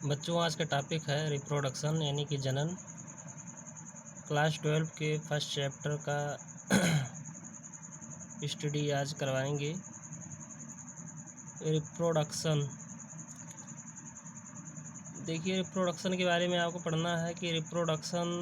बच्चों, आज का टॉपिक है रिप्रोडक्शन यानी कि जनन। क्लास 12 के फर्स्ट चैप्टर का स्टडी आज करवाएंगे। रिप्रोडक्शन, देखिए रिप्रोडक्शन के बारे में आपको पढ़ना है कि रिप्रोडक्शन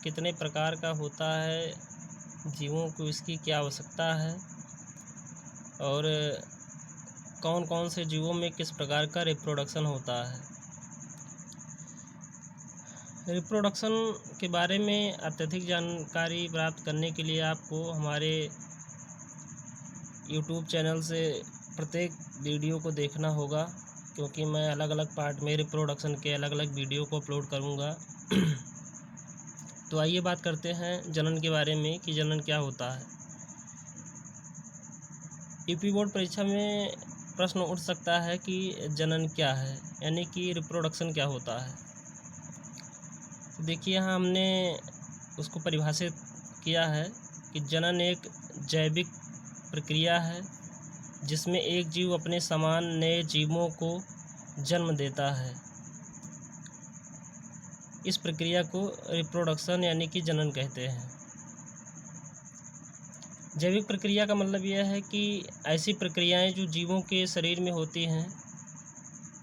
कितने प्रकार का होता है, जीवों को इसकी क्या आवश्यकता है और कौन कौन से जीवों में किस प्रकार का रिप्रोडक्शन होता है। रिप्रोडक्शन के बारे में अत्यधिक जानकारी प्राप्त करने के लिए आपको हमारे यूट्यूब चैनल से प्रत्येक वीडियो को देखना होगा, क्योंकि मैं अलग अलग पार्ट में रिप्रोडक्शन के अलग अलग वीडियो को अपलोड करूँगा। तो आइए बात करते हैं जनन के बारे में कि जनन क्या होता है। यूपी बोर्ड परीक्षा में प्रश्न उठ सकता है कि जनन क्या है, यानी कि रिप्रोडक्शन क्या होता है। तो देखिए यहाँ हमने उसको परिभाषित किया है कि जनन एक जैविक प्रक्रिया है जिसमें एक जीव अपने समान नए जीवों को जन्म देता है। इस प्रक्रिया को रिप्रोडक्शन यानी कि जनन कहते हैं। जैविक प्रक्रिया का मतलब यह है कि ऐसी प्रक्रियाएं जो जीवों के शरीर में होती हैं,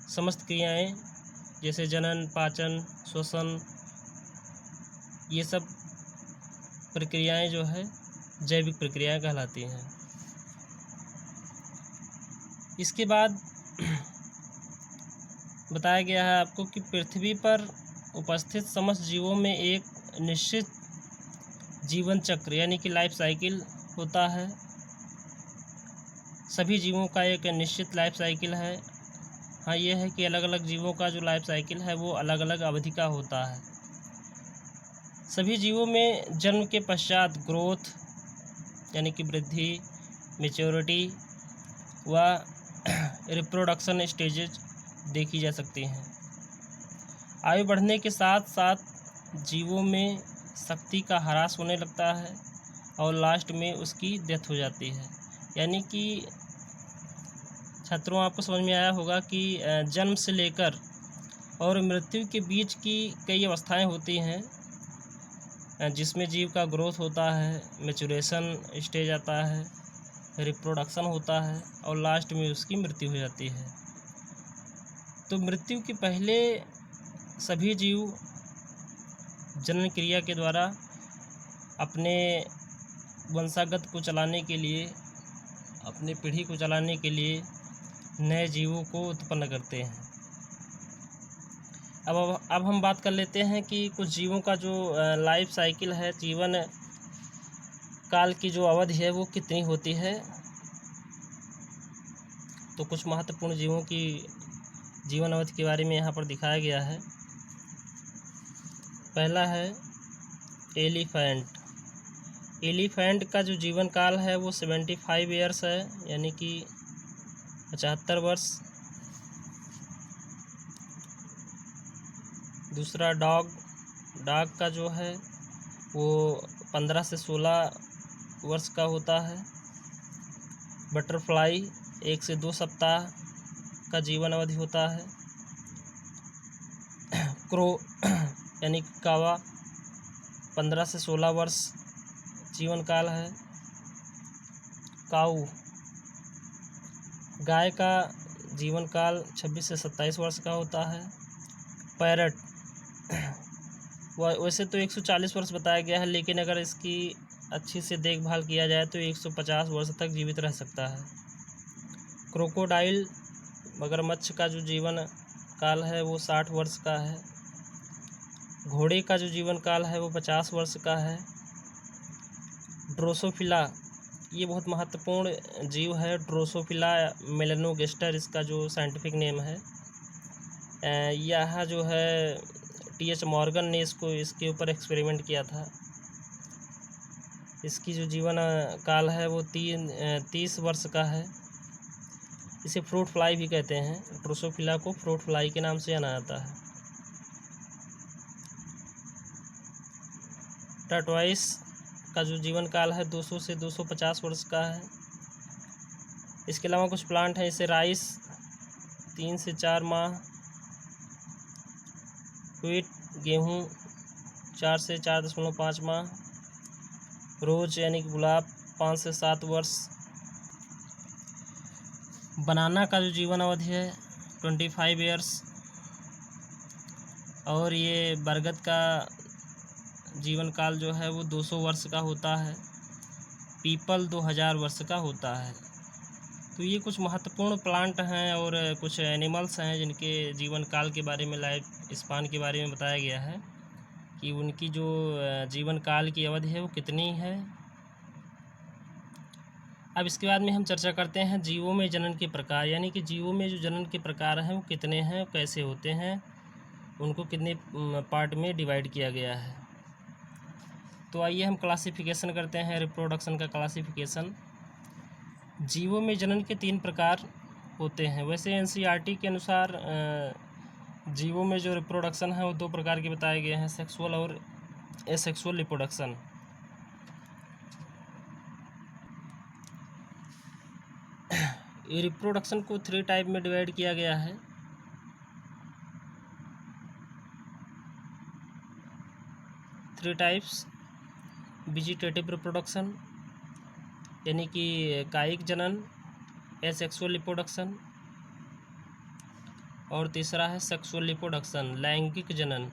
समस्त क्रियाएं जैसे जनन, पाचन, श्वसन, ये सब प्रक्रियाएं जो है जैविक प्रक्रियाएं कहलाती हैं। इसके बाद बताया गया है आपको कि पृथ्वी पर उपस्थित समस्त जीवों में एक निश्चित जीवन चक्र यानी कि लाइफ साइकिल होता है। सभी जीवों का एक निश्चित लाइफ साइकिल है। हाँ, ये है कि अलग अलग जीवों का जो लाइफ साइकिल है वो अलग अलग अवधि का होता है। सभी जीवों में जन्म के पश्चात ग्रोथ यानी कि वृद्धि, मैच्योरिटी व रिप्रोडक्शन स्टेजेज देखी जा सकती हैं। आयु बढ़ने के साथ साथ जीवों में शक्ति का ह्रास होने लगता है और लास्ट में उसकी डेथ हो जाती है। यानी कि छात्रों, आपको समझ में आया होगा कि जन्म से लेकर और मृत्यु के बीच की कई अवस्थाएं होती हैं, जिसमें जीव का ग्रोथ होता है, मैच्योरेशन स्टेज आता है, रिप्रोडक्शन होता है और लास्ट में उसकी मृत्यु हो जाती है। तो मृत्यु के पहले सभी जीव जनन क्रिया के द्वारा अपने वंशागत को चलाने के लिए, अपनी पीढ़ी को चलाने के लिए नए जीवों को उत्पन्न करते हैं। अब हम बात कर लेते हैं कि कुछ जीवों का जो लाइफ साइकिल है, जीवन काल की जो अवधि है वो कितनी होती है। तो कुछ महत्वपूर्ण जीवों की जीवन अवधि के बारे में यहाँ पर दिखाया गया है। पहला है एलिफेंट। एलिफेंट का जो जीवन काल है वो 75 ईयर्स है, यानी कि 75 वर्ष। दूसरा डॉग का जो है वो 15 से 16 वर्ष का होता है। बटरफ्लाई 1 से 2 सप्ताह का जीवन अवधि होता है। क्रो यानी कावा 15 से 16 वर्ष जीवन काल है। काऊ, गाय का जीवन काल 26 से 27 वर्ष का होता है। पैरट, वैसे तो 140 वर्ष बताया गया है, लेकिन अगर इसकी अच्छी से देखभाल किया जाए तो 150 वर्ष तक जीवित रह सकता है। क्रोकोडाइल, मगरमच्छ का जो जीवन काल है वो 60 वर्ष का है। घोड़े का जो जीवन काल है वो 50 वर्ष का है। ड्रोसोफिला, ये बहुत महत्वपूर्ण जीव है। ड्रोसोफिला मेलानोगास्टर इसका जो साइंटिफिक नेम है। यह जो है टी.एच. मॉर्गन ने इसके ऊपर एक्सपेरिमेंट किया था। इसकी जो जीवन काल है वो 30 वर्ष का है। इसे फ्रूट फ्लाई भी कहते हैं। ड्रोसोफिला को फ्रूट फ्लाई के नाम से जाना जाता है। टर्टवाइस का जो जीवन काल है 200 से 250 वर्ष का है। इसके अलावा कुछ प्लांट हैं, जैसे राइस 3 से 4 माह, व्हीट गेहूँ 4 से 4.5 माह, रोज यानी कि गुलाब 5 से 7 वर्ष, बनाना का जो जीवन अवधि है 25 ईयर्स, और ये बरगद का जीवन काल जो है वो 200 वर्ष का होता है, पीपल 2000 वर्ष का होता है। तो ये कुछ महत्वपूर्ण प्लांट हैं और कुछ एनिमल्स हैं जिनके जीवन काल के बारे में, लाइफ स्पान के बारे में बताया गया है कि उनकी जो जीवन काल की अवधि है वो कितनी है। अब इसके बाद में हम चर्चा करते हैं जीवों में जनन के प्रकार, यानी कि जीवों में जो जनन के प्रकार हैं वो कितने हैं, कैसे होते हैं, उनको कितने पार्ट में डिवाइड किया गया है। तो आइए हम क्लासिफिकेशन करते हैं, रिप्रोडक्शन का क्लासिफिकेशन। जीवों में जनन के 3 प्रकार होते हैं। वैसे एनसीईआरटी के अनुसार जीवों में जो रिप्रोडक्शन है वो 2 प्रकार के बताए गए हैं, सेक्सुअल और एसेक्सुअल रिप्रोडक्शन। ये रिप्रोडक्शन को 3 टाइप में डिवाइड किया गया है। थ्री टाइप्स: वेजिटेटिव रिप्रोडक्शन यानी कि कायिक जनन, एसेक्सुअल रिप्रोडक्शन, और तीसरा है सेक्सुअल रिप्रोडक्शन, लैंगिक जनन।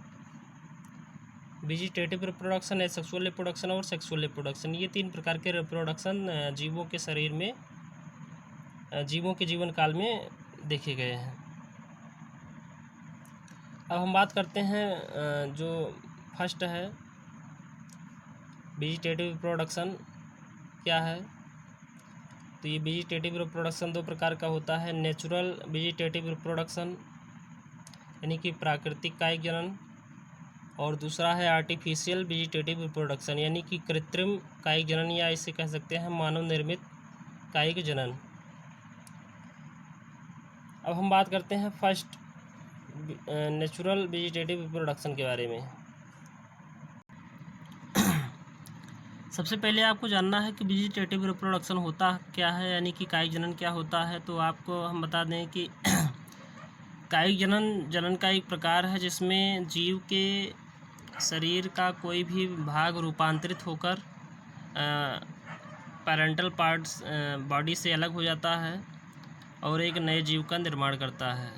वेजिटेटिव रिप्रोडक्शन, एसेक्सुअल रिप्रोडक्शन और सेक्सुअल रिप्रोडक्शन, ये 3 प्रकार के रिप्रोडक्शन जीवों के शरीर में, जीवों के जीवन काल में देखे गए हैं। अब हम बात करते हैं जो फर्स्ट है वेजिटेटिव रिप्रोडक्शन क्या है। तो ये वेजिटेटिव रिप्रोडक्शन 2 प्रकार का होता है, नेचुरल वेजिटेटिव रिप्रोडक्शन यानी कि प्राकृतिक कायिक जनन, और दूसरा है आर्टिफिशियल वेजिटेटिव रिप्रोडक्शन यानी कि कृत्रिम कायिक जनन, या इसे कह सकते हैं मानव निर्मित कायिक जनन। अब हम बात करते हैं फर्स्ट नेचुरल वेजिटेटिव रिप्रोडक्शन के बारे में। सबसे पहले आपको जानना है कि वेजिटेटिव रिप्रोडक्शन होता क्या है, यानी कि कायिक जनन क्या होता है। तो आपको हम बता दें कि कायिक जनन का एक प्रकार है जिसमें जीव के शरीर का कोई भी भाग रूपांतरित होकर पैरेंटल पार्ट्स बॉडी से अलग हो जाता है और एक नए जीव का निर्माण करता है।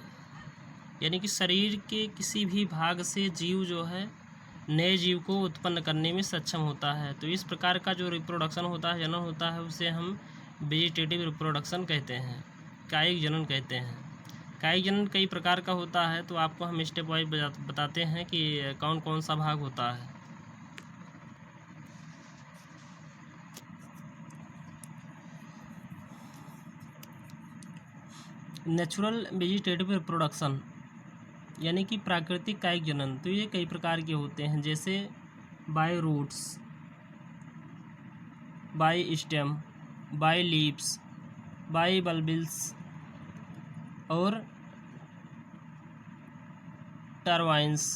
यानी कि शरीर के किसी भी भाग से जीव जो है नए जीव को उत्पन्न करने में सक्षम होता है। तो इस प्रकार का जो रिप्रोडक्शन होता है, जनन होता है, उसे हम वेजिटेटिव रिप्रोडक्शन कहते हैं, कायिक जनन कहते हैं। कायिक जनन कई प्रकार का होता है, तो आपको हम स्टेप वाइज बताते हैं कि कौन कौन सा भाग होता है। नेचुरल वेजिटेटिव रिप्रोडक्शन यानी कि प्राकृतिक कायिक जनन, तो ये कई प्रकार के होते हैं, जैसे by roots, by stem, by leaves, by bulbils और टर्बाइन्स।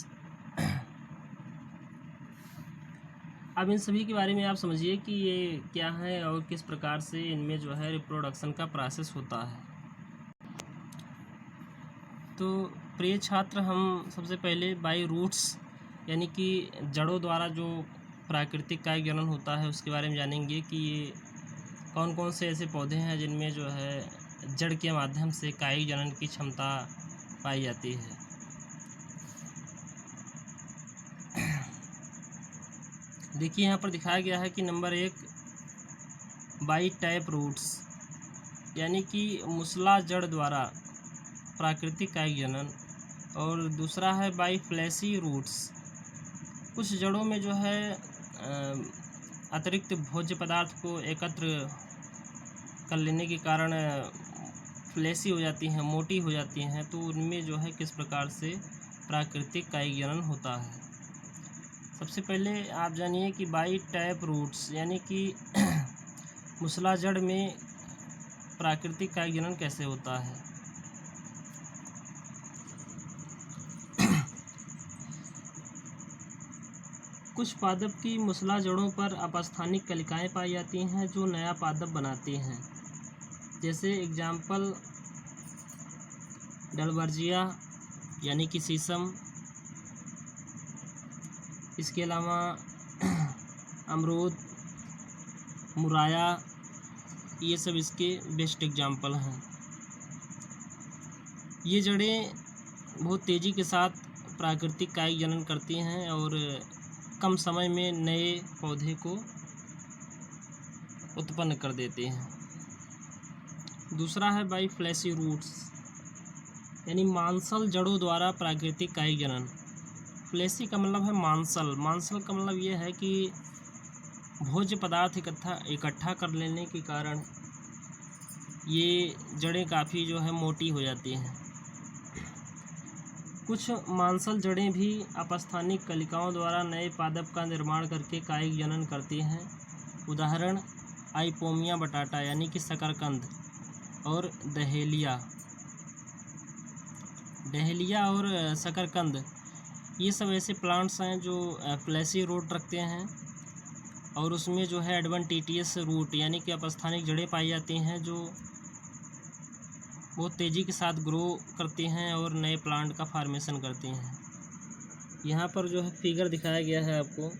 अब इन सभी के बारे में आप समझिए कि ये क्या है और किस प्रकार से इनमें जो है रिप्रोडक्शन का प्रोसेस होता है। तो प्रिय छात्र, हम सबसे पहले बाय रूट्स यानी कि जड़ों द्वारा जो प्राकृतिक कायिक जनन होता है उसके बारे में जानेंगे कि ये कौन कौन से ऐसे पौधे हैं जिनमें जो है जड़ के माध्यम से कायिक जनन की क्षमता पाई जाती है। देखिए यहाँ पर दिखाया गया है कि नंबर 1 बाई टैप रूट्स यानी कि मूसला जड़ द्वारा प्राकृतिक कायिक जनन, और दूसरा है बाई फ्लैशी रूट्स। कुछ जड़ों में जो है अतिरिक्त भोज्य पदार्थ को एकत्र कर लेने के कारण फ्लैशी हो जाती हैं, मोटी हो जाती हैं, तो उनमें जो है किस प्रकार से प्राकृतिक कायिक जनन होता है। सबसे पहले आप जानिए कि बाई टैप रूट्स यानी कि मूसला जड़ में प्राकृतिक कायिक जनन कैसे होता है। कुछ पादप की मूसला जड़ों पर अपस्थानिक कलिकाएं पाई जाती हैं जो नया पादप बनाती हैं, जैसे एग्जाम्पल डलबर्जिया यानी कि शीशम, इसके अलावा अमरूद, मुराया, ये सब इसके बेस्ट एग्जाम्पल हैं। ये जड़ें बहुत तेज़ी के साथ प्राकृतिक कायिक जनन करती हैं और कम समय में नए पौधे को उत्पन्न कर देते हैं। दूसरा है बाई फ्लैशी रूट्स, यानी मांसल जड़ों द्वारा प्राकृतिक कायिक जनन। फ्लैशी का मतलब है मांसल। मांसल का मतलब ये है कि भोज्य पदार्थ इकट्ठा कर लेने के कारण ये जड़ें काफ़ी जो है मोटी हो जाती हैं। कुछ मांसल जड़ें भी अपस्थानिक कलिकाओं द्वारा नए पादप का निर्माण करके कायिक जनन करती हैं। उदाहरण आइपोमिया बटाटा यानी कि शकरकंद और डहेलिया और शकरकंद, ये सब ऐसे प्लांट्स हैं जो फ्लैशी रूट रखते हैं और उसमें जो है एडवेंटिशियस रूट यानी कि अपस्थानिक जड़ें पाई जाती हैं जो बहुत तेज़ी के साथ ग्रो करती हैं और नए प्लांट का फॉर्मेशन करती हैं। यहाँ पर जो है फिगर दिखाया गया है आपको,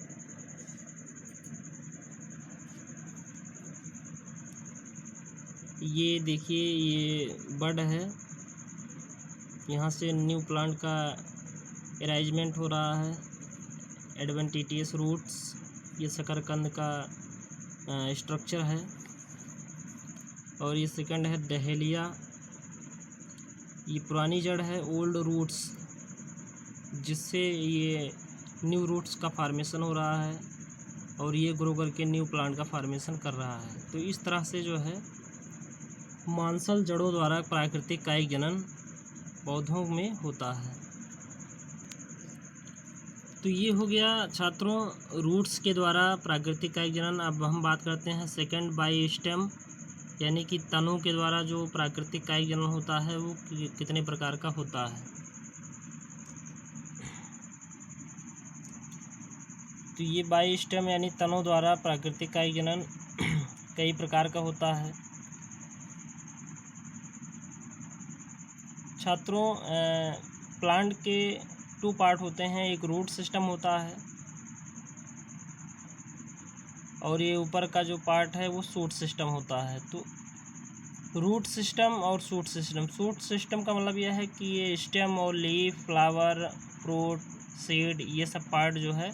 ये देखिए, ये बड है, यहाँ से न्यू प्लांट का अरेंजमेंट हो रहा है। एडवेंटिशियस रूट्स, ये शकरकंद का स्ट्रक्चर है। और ये सेकंड है डहेलिया, ये पुरानी जड़ है, ओल्ड रूट्स, जिससे ये न्यू रूट्स का फॉर्मेशन हो रहा है और ये ग्रो करके न्यू प्लांट का फॉर्मेशन कर रहा है। तो इस तरह से जो है मांसल जड़ों द्वारा प्राकृतिक कायिक जनन पौधों में होता है। तो ये हो गया छात्रों रूट्स के द्वारा प्राकृतिक कायिक जनन। अब हम बात करते हैं सेकंड बाई स्टेम, यानी कि तनों के द्वारा जो प्राकृतिक कायिक जनन होता है वो कितने प्रकार का होता है। तो ये बाई स्टेम यानी तनों द्वारा प्राकृतिक कायिक जनन कई प्रकार का होता है। छात्रों प्लांट के 2 पार्ट होते हैं, एक रूट सिस्टम होता है और ये ऊपर का जो पार्ट है वो शूट सिस्टम होता है। तो रूट सिस्टम और शूट सिस्टम, शूट सिस्टम का मतलब यह है कि ये स्टेम और लीफ, फ्लावर, फ्रूट, सीड, ये सब पार्ट जो है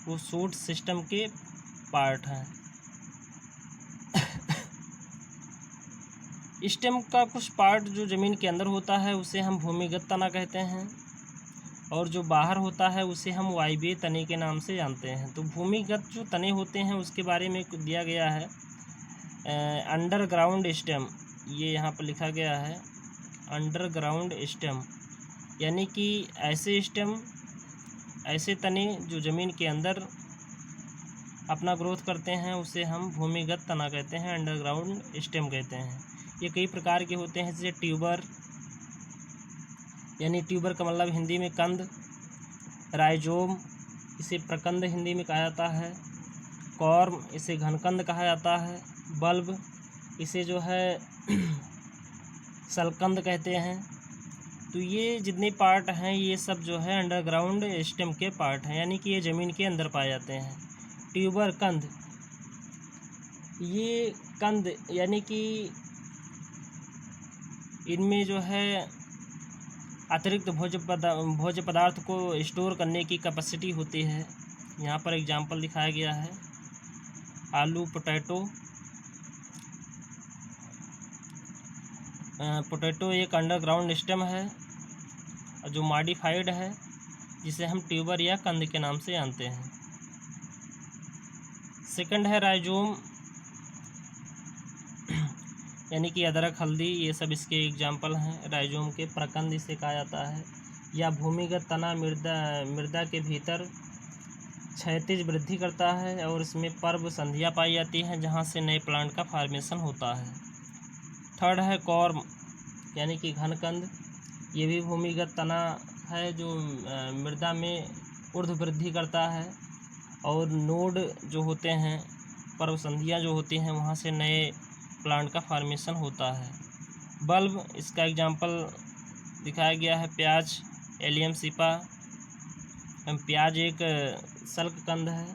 वो शूट सिस्टम के पार्ट हैं। स्टेम का कुछ पार्ट जो ज़मीन के अंदर होता है उसे हम भूमिगत तना कहते हैं और जो बाहर होता है उसे हम वायवीय तने के नाम से जानते हैं। तो भूमिगत जो तने होते हैं उसके बारे में दिया गया है अंडरग्राउंड स्टेम, ये यहाँ पर लिखा गया है अंडरग्राउंड स्टेम, यानी कि ऐसे स्टेम, ऐसे तने जो ज़मीन के अंदर अपना ग्रोथ करते हैं उसे हम भूमिगत तना कहते हैं, अंडरग्राउंड स्टेम कहते हैं। ये कई प्रकार के होते हैं, जैसे ट्यूबर, यानी ट्यूबर का मतलब हिंदी में कंद, राइजोम, इसे प्रकंद हिंदी में कहा जाता है, कॉर्म, इसे घनकंद कहा जाता है, बल्ब, इसे जो है सलकंद कहते हैं। तो ये जितने पार्ट हैं ये सब जो है अंडरग्राउंड स्टेम के पार्ट हैं, यानी कि ये ज़मीन के अंदर पाए जाते हैं। ट्यूबर कंद, ये कंद यानी कि इनमें जो है अतिरिक्त भोज्य पदार्थ को स्टोर करने की कैपेसिटी होती है। यहाँ पर एग्जांपल दिखाया गया है आलू, पोटैटो। पोटैटो एक अंडरग्राउंड स्टेम है जो मॉडिफाइड है, जिसे हम ट्यूबर या कंद के नाम से जानते हैं। सेकंड है राइजोम, यानी कि अदरक, हल्दी, ये सब इसके एग्जाम्पल हैं। राइजोम के प्रकंद इसे कहा जाता है, या भूमिगत तना मृदा के भीतर क्षैतिज वृद्धि करता है और इसमें पर्व संधियाँ पाई जाती हैं जहाँ से नए प्लांट का फॉर्मेशन होता है। थर्ड है कॉर्म, यानी कि घनकंद, ये भी भूमिगत तना है जो मृदा में ऊर्ध्व वृद्धि करता है और नोड जो होते हैं, पर्व संधियाँ जो होती हैं, वहाँ से नए प्लांट का फॉर्मेशन होता है। बल्ब, इसका एग्जाम्पल दिखाया गया है प्याज, एलियम सीपा, प्याज एक शल्ककंद है।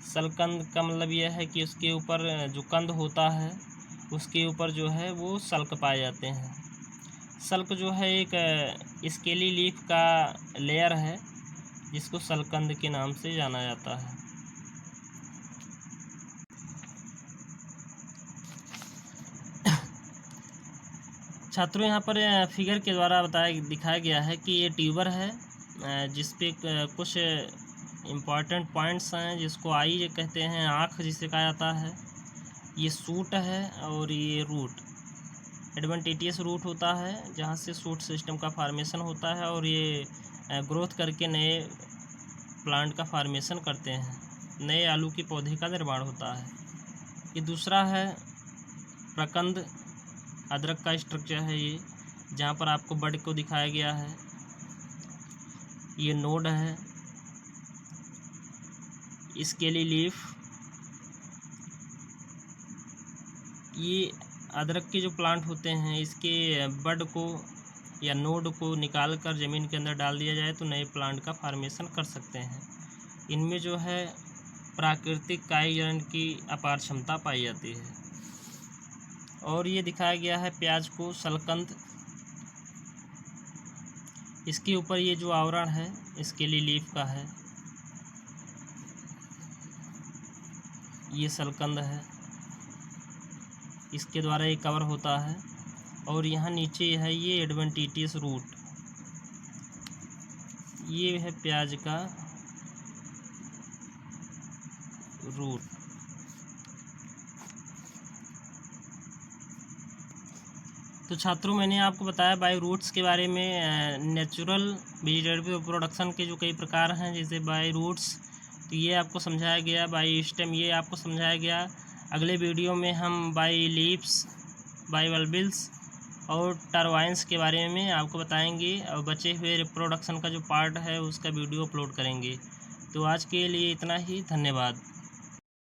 शल्ककंद का मतलब यह है कि उसके ऊपर जो कंद होता है उसके ऊपर जो है वो शल्क पाए जाते हैं। शल्क जो है एक स्केली लीफ का लेयर है जिसको शल्ककंद के नाम से जाना जाता है। छात्रों, यहाँ पर फिगर के द्वारा दिखाया गया है कि ये ट्यूबर है जिस पे कुछ इम्पॉर्टेंट पॉइंट्स हैं जिसको आई कहते हैं, आँख जिसे कहा जाता है। ये सूट है और ये रूट, एडवेंटिटियस रूट होता है जहाँ से सूट सिस्टम का फार्मेशन होता है और ये ग्रोथ करके नए प्लांट का फार्मेशन करते हैं, नए आलू के पौधे का निर्माण होता है। ये दूसरा है प्रकंद, अदरक का स्ट्रक्चर है ये, जहाँ पर आपको बड को दिखाया गया है। ये नोड है, स्केली लीफ। ये अदरक के जो प्लांट होते हैं इसके बड को या नोड को निकाल कर ज़मीन के अंदर डाल दिया जाए तो नए प्लांट का फार्मेशन कर सकते हैं। इनमें जो है प्राकृतिक कायजन की अपार क्षमता पाई जाती है। और ये दिखाया गया है प्याज को शल्ककंद। इसके ऊपर ये जो आवरण है स्केली लीफ का है, ये शल्ककंद है, इसके द्वारा ये कवर होता है। और यहाँ नीचे है ये एडवेंटिटियस रूट, ये है प्याज का रूट। तो छात्रों, मैंने आपको बताया बाय रूट्स के बारे में, नेचुरल वेजिटेटिव प्रोडक्शन के जो कई प्रकार हैं जैसे बाय रूट्स, तो ये आपको समझाया गया। बाय स्टेम ये आपको समझाया गया। अगले वीडियो में हम बाय लीव्स, बाय बल्बिल्स और टरवाइन्स के बारे में आपको बताएंगे और बचे हुए रिप्रोडक्शन का जो पार्ट है उसका वीडियो अपलोड करेंगे। तो आज के लिए इतना ही, धन्यवाद।